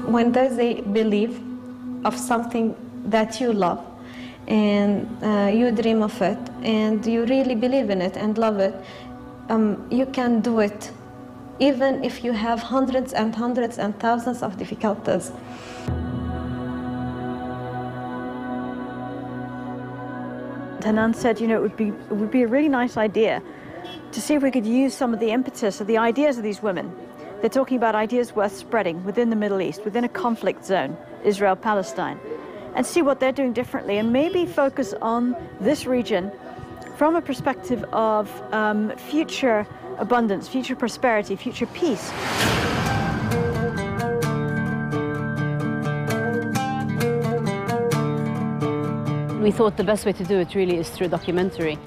when there's a belief of something that you love, and you dream of it, and you really believe in it and love it, you can do it, even if you have hundreds and hundreds and thousands of difficulties. Hanan said, you know, it would be a really nice idea to see if we could use some of the impetus of the ideas of these women. They're talking about ideas worth spreading within the Middle East, within a conflict zone, Israel, Palestine, and see what they're doing differently, and maybe focus on this region from a perspective of future abundance, future prosperity, future peace. We thought the best way to do it really is through a documentary.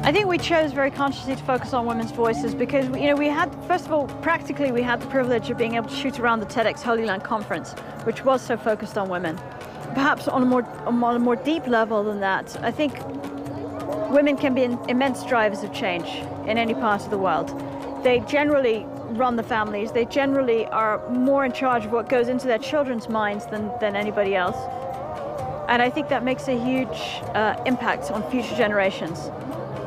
I think we chose very consciously to focus on women's voices because, you know, we had, first of all, practically we had the privilege of being able to shoot around the TEDx Holy Land Conference, which was so focused on women. Perhaps on a more deep level than that, I think women can be immense drivers of change in any part of the world. They generally run the families. They generally are more in charge of what goes into their children's minds than anybody else. And I think that makes a huge impact on future generations.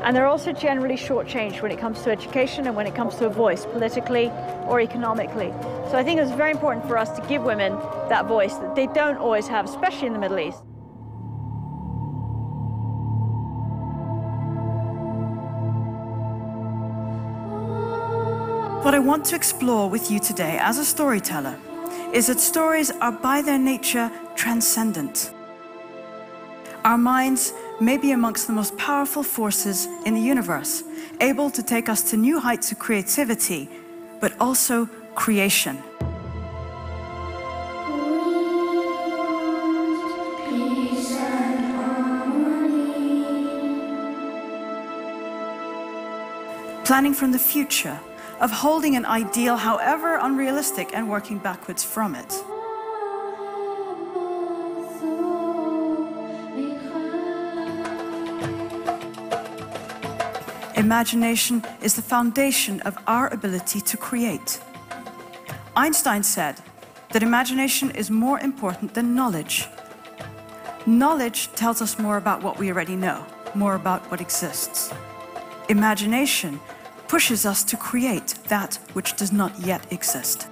And they're also generally shortchanged when it comes to education and when it comes to a voice, politically or economically. So I think it's very important for us to give women that voice that they don't always have, especially in the Middle East. What I want to explore with you today as a storyteller is that stories are by their nature transcendent. Our minds may be amongst the most powerful forces in the universe, able to take us to new heights of creativity, but also creation. Planning from the future, of holding an ideal, however unrealistic, and working backwards from it. Imagination is the foundation of our ability to create. Einstein said that imagination is more important than knowledge. Knowledge tells us more about what we already know, more about what exists. Imagination pushes us to create that which does not yet exist.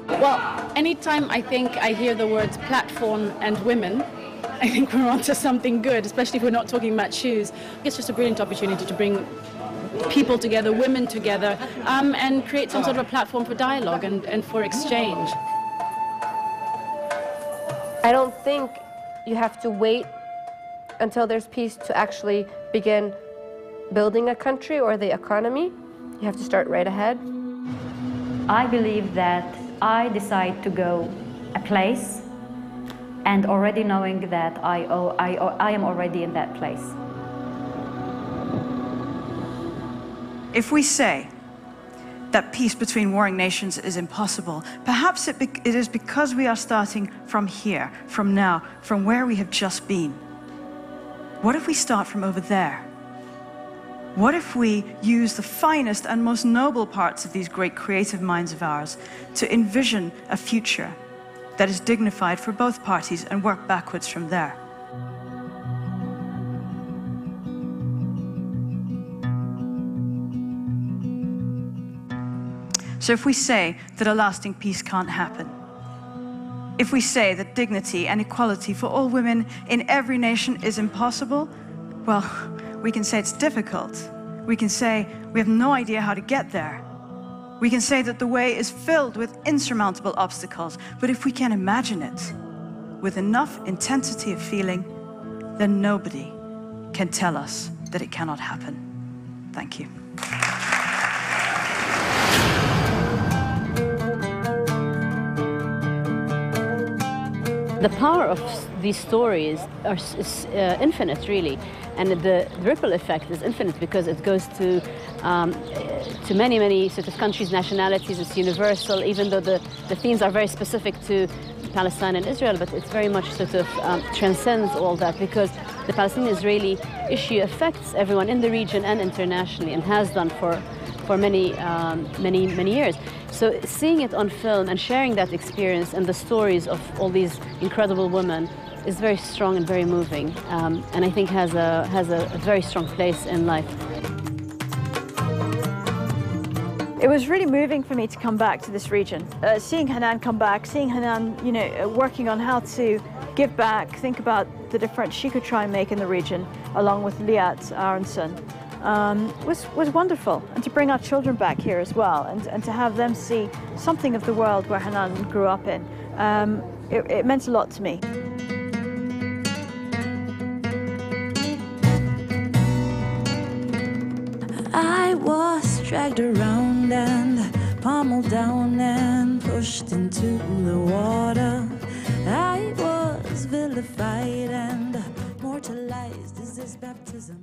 Well, anytime I think I hear the words platform and women, I think we're onto something good, especially if we're not talking about shoes. It's just a brilliant opportunity to bring people together, women together, and create some sort of a platform for dialogue and for exchange. I don't think you have to wait until there's peace to actually begin building a country or the economy. You have to start right ahead. I believe that I decide to go a place and already knowing that I am already in that place. If we say that peace between warring nations is impossible, perhaps it is because we are starting from here, from now, from where we have just been. What if we start from over there? What if we use the finest and most noble parts of these great creative minds of ours to envision a future that is dignified for both parties and work backwards from there? So if we say that a lasting peace can't happen, if we say that dignity and equality for all women in every nation is impossible, well, we can say it's difficult. We can say we have no idea how to get there. We can say that the way is filled with insurmountable obstacles, but if we can imagine it with enough intensity of feeling, then nobody can tell us that it cannot happen. Thank you. The power of these stories is infinite, really, and the ripple effect is infinite because it goes to many sort of countries, nationalities. It's universal, even though the themes are very specific to Palestine and Israel, but it very much sort of transcends all that because the Palestinian-Israeli issue affects everyone in the region and internationally, and has done for many years. So seeing it on film and sharing that experience and the stories of all these incredible women is very strong and very moving, and I think has a very strong place in life. It was really moving for me to come back to this region. Seeing Hanan come back, seeing Hanan, working on how to give back, think about the difference she could try and make in the region, along with Liat, our son, was wonderful. And to bring our children back here as well, and to have them see something of the world where Hanan grew up in, it meant a lot to me. I was dragged around and pummeled down and pushed into the water. I was vilified and mortalized. Is this baptism?